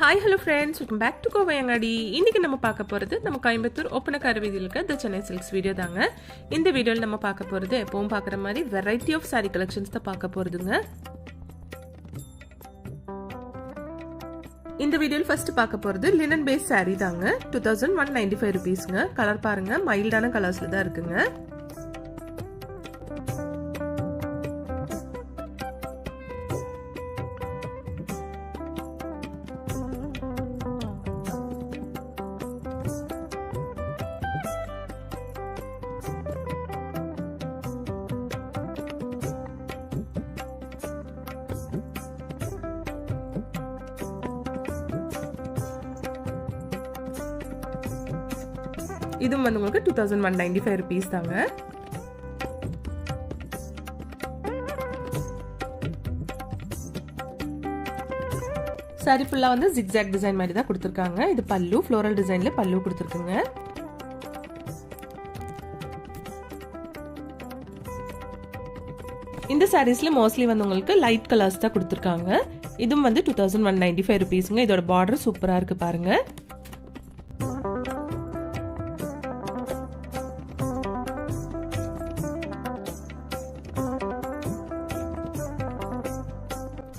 Hi hello friends, welcome back to Kovaiyangadi. இன்றைக்கி நம்ம பார்க்க போகிறது நம்ம கோயம்புத்தூர் ஒப்பனக்கார வீதியில் இருக்க த சென்னை சில்க்ஸ் வீடியோ தாங்க. இந்த வீடியோவில் நம்ம பார்க்க போகிறது எப்பவும் பார்க்குற மாதிரி வெரைட்டி ஆஃப் சாரீ கலெக்ஷன்ஸ் தான் பார்க்க போகிறதுங்க. இந்த வீடியோவில் ஃபர்ஸ்ட் பார்க்க போகிறது லினன் பேஸ் சாரீ தாங்க. 2195 ருபீஸ்ங்க. கலர் பாருங்கள், மைல்டான கலர்ஸில் தான் இருக்குங்க. இதுவும் வந்து உங்களுக்கு 2195 ருபீஸ் தாங்க. சாரி ஃபுல்லா வந்து ஜிக்ஸாக் டிசைன் மாதிரி தான் கொடுத்துருக்காங்க. இது பல்லு, ஃப்ளோரல் டிசைன்ல பல்லு கொடுத்துருக்குங்க. இந்த சாரீஸ்ல மோஸ்ட்லி வந்து உங்களுக்கு லைட் கலர்ஸ் தான் கொடுத்துருக்காங்க. இதுவும் வந்து 2195 ருபீஸ்ங்க. இதோட பார்டர் சூப்பரா இருக்கு பாருங்க.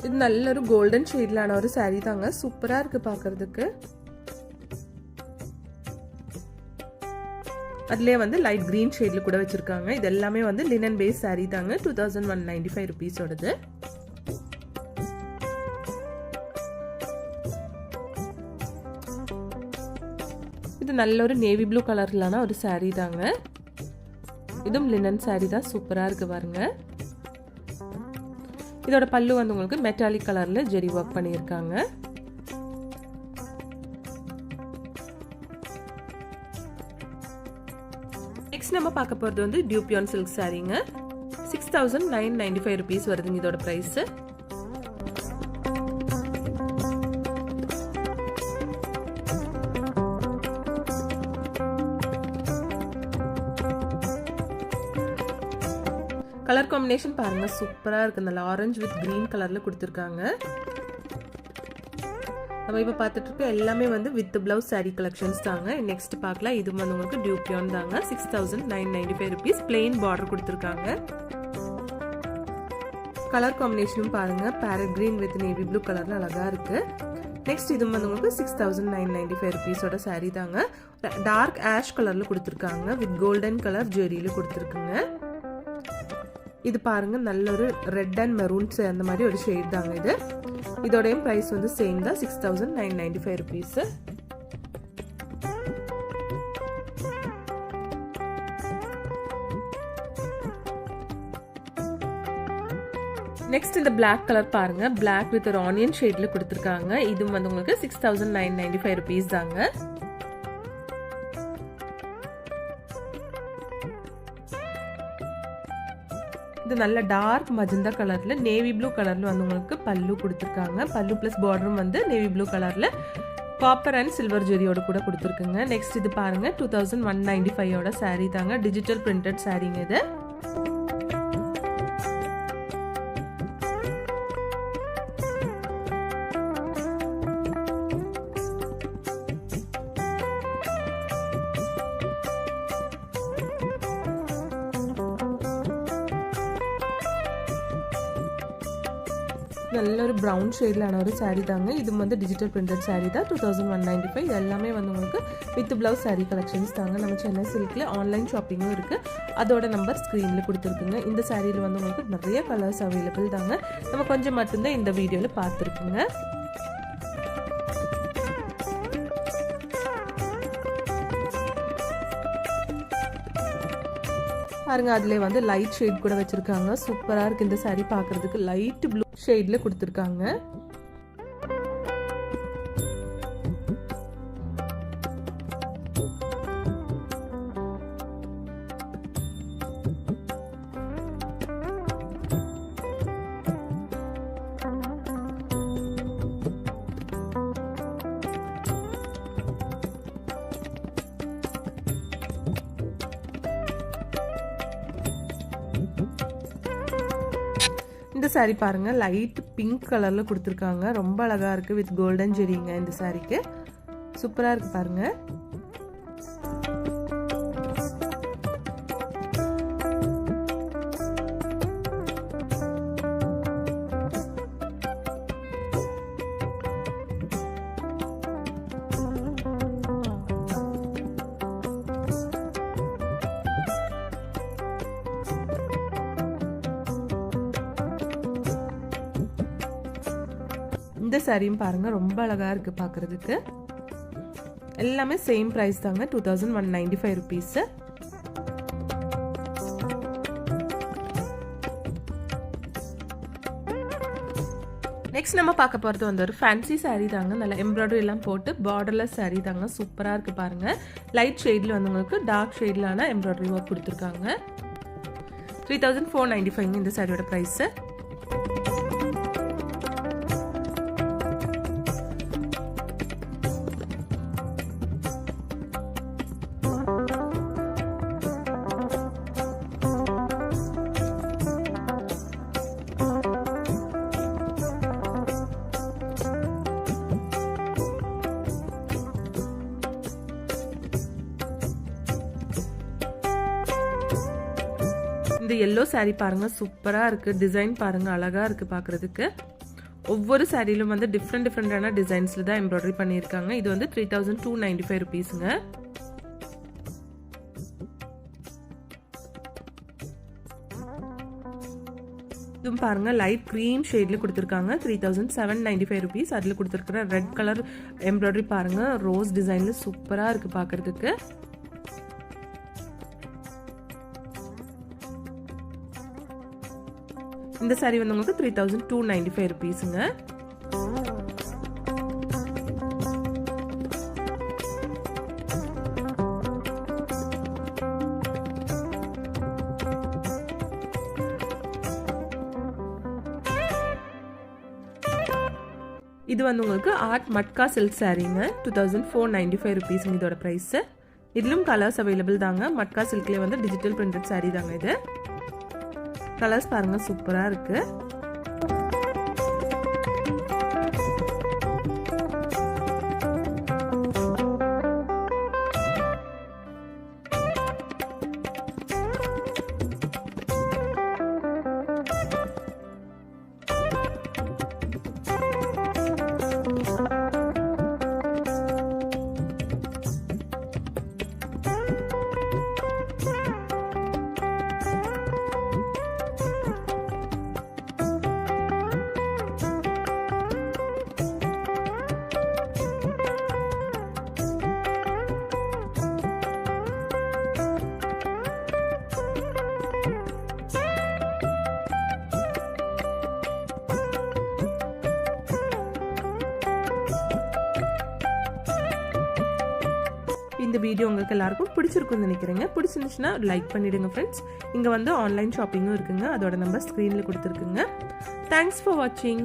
இது நல்ல ஒரு கோல்டன் ஷேட்லான ஒரு சாரீ தாங்க. சூப்பரா இருக்கு பாக்குறதுக்கு. அதுலயே வந்து லைட் கிரீன் ஷேட்ல கூட வச்சிருக்காங்க. இது எல்லாமே வந்து லினன் பேஸ் சாரீ தாங்க. 2195 ருபீஸோடது. இது நல்ல ஒரு நேவி ப்ளூ கலர்லான ஒரு சாரீ தாங்க. இதுவும் லினன் சாரீ தான். சூப்பரா இருக்கு பாருங்க. இதோட பல்லு வந்து உங்களுக்கு மெட்டாலிக் கலர்ல ஜெரி ஒர்க் பண்ணியிருக்காங்க. நெக்ஸ்ட் நம்ம பார்க்க போறது வந்து டியூபியான் சில்க் சாரீங்க. 6995 ருபீஸ் வருதுங்க இதோட பிரைஸ். கலர் காம்பினேஷன் பாருங்க, சூப்பரா இருக்கு. நல்ல ஆரஞ்சு வித் கிரீன் கலர்ல கொடுத்துருக்காங்க. நம்ம இப்ப பார்த்துட்டு இருக்க எல்லாமே வந்து வித் பிளவுஸ் சாரீ கலெக்ஷன்ஸ் தாங்க. நெக்ஸ்ட் பார்க்கலாம். இது வந்து உங்களுக்கு டியூபியான் தாங்க. 6995 ருபீஸ். பிளெயின் பார்டர் கொடுத்துருக்காங்க. கலர் காம்பினேஷனும் பாருங்க, farad green with navy blue கலர்ல அழகா இருக்கு. நெக்ஸ்ட் இது வந்து உங்களுக்கு 6995 ருபீஸோட சாரீ தாங்க. டார்க் ஆஷ் கலர்ல கொடுத்துருக்காங்க. வித் கோல்டன் கலர் ஜெரியில கொடுத்துருக்குங்க. இது பாருங்க, நல்ல ஒரு ரெட் அண்ட் மெரூன்ஸ் அந்த மாதிரி ஒரு ஷேட் தாங்க இது. இதோட பிரைஸ் வந்து சேம் தான், 6995 ருபீஸ். நெக்ஸ்ட் இந்த பிளாக் கலர் பாருங்க, பிளாக் வித் ஒரு ஆனியன் ஷேட்ல கொடுத்துருக்காங்க. இது வந்து உங்களுக்கு 6995 ருபீஸ் தாங்க. இது நல்ல டார்க் மஜந்தா கலர்ல நேவி ப்ளூ கலர்ல வந்து உங்களுக்கு பல்லு கொடுத்துருக்காங்க. பல்லு பிளஸ் பார்டரும் வந்து நேவி ப்ளூ கலர்ல காப்பர் அண்ட் சில்வர் ஜெரியோட கூட கொடுத்துருக்குங்க. நெக்ஸ்ட் இது பாருங்க, 2195 சாரீ தாங்க. டிஜிட்டல் பிரிண்டட் சாரீங்க இது. நல்ல ஒரு ப்ரௌன் ஷேட்லான ஒரு சாரீ தாங்க. இது வந்து டிஜிட்டல் பிரிண்டட் சாரீ தான். 2195. இது எல்லாமே வந்து உங்களுக்கு வித் பிளவுஸ் சாரீ கலெக்ஷன்ஸ் தாங்க. நம்ம சென்னை சில்க்ல ஆன்லைன் ஷாப்பிங்கும் இருக்கு. அதோட நம்பர் ஸ்க்ரீன்ல கொடுத்துருக்குங்க. இந்த சாரீல வந்து உங்களுக்கு நிறைய கலர்ஸ் அவைலபிள் தாங்க. நம்ம கொஞ்சம் மட்டும்தான் இந்த வீடியோல பார்த்துருக்குங்க. பாருங்க, அதுல வந்து லைட் ஷேட் கூட வச்சிருக்காங்க. சூப்பரா இருக்கு இந்த சாரி பாக்குறதுக்கு. லைட் ப்ளூ ஷேட்ல கொடுத்திருக்காங்க. இந்த இந்த saree பாருங்க லைட் பிங்க் கலர்ல கொடுத்திருக்காங்க. ரொம்ப அழகா இருக்கு வித் கோல்டன் ஜெரிங்க இந்த சாரிக்கு. சூப்பரா இருக்கு பாருங்க. இந்த சாரியும் பாருங்க ரொம்ப அழகா இருக்கு பார்க்கிறதுக்கு. எல்லாமே சேம் பிரைஸ் தாங்க 2195 rupees. நெக்ஸ்ட் நம்ம பார்க்க போறது வந்து ஒரு ஃபேன்சி saree தாங்க. நல்ல எம்ப்ராய்டரி எல்லாம் போட்டு பார்டர்லெஸ் saree தாங்க. சூப்பரா இருக்கு பாருங்க. லைட் ஷேட்ல வந்து உங்களுக்கு டார்க் ஷேட்லான எம்ப்ராய்டரி ஒர்க் கொடுத்திருக்காங்க. 3495 இந்த சாரியோட பிரைஸ். இந்த yellow saree பாருங்க சூப்பரா இருக்கு. டிசைன் பாருங்க அழகா இருக்கு பார்க்கிறதுக்கு. ஒவ்வொரு சாரியிலும் வந்து டிஃப்ரெண்டான டிசைன்ஸ்ல தான் எம்ப்ராய்டரி பண்ணியிருக்காங்க. இது வந்து 3295 rupeesங்க. இதுவும் பாருங்க லைட் கிரீம் ஷேட்ல கொடுத்திருக்காங்க. 3795 rupees. அதுல கொடுத்திருக்கிற ரெட் கலர் எம்ப்ராய்டரி பாருங்க ரோஸ் டிசைன்ல சூப்பரா இருக்கு பார்க்கிறதுக்கு. இந்த saree வந்து உங்களுக்கு 3295 rupeesங்க. இது வந்து உங்களுக்கு ஆர்ட் மட்கா சில்க் சாரீங்க. 2495 rupees இதோட பிரைஸ். இதிலும் கலர்ஸ் அவைலபிள் தாங்க. மட்கா சில்க்ல வந்து டிஜிட்டல் பிரிண்டட் saree தாங்க இது. கலர்ஸ் பாருங்க சூப்பரா இருக்கு. இந்த வீடியோ உங்களுக்கு எல்லாருக்கும் பிடிச்சிருக்கும்னு நினைக்கிறேங்க. பிடிச்சிருந்துச்சுன்னா லைக் பண்ணிடுங்க ஃப்ரெண்ட்ஸ். இங்கே வந்து ஆன்லைன் ஷாப்பிங்கும் இருக்குங்க. அதோட நம்பர் ஸ்க்ரீனில் கொடுத்துருக்குங்க. தேங்க்ஸ் ஃபார் வாட்சிங்.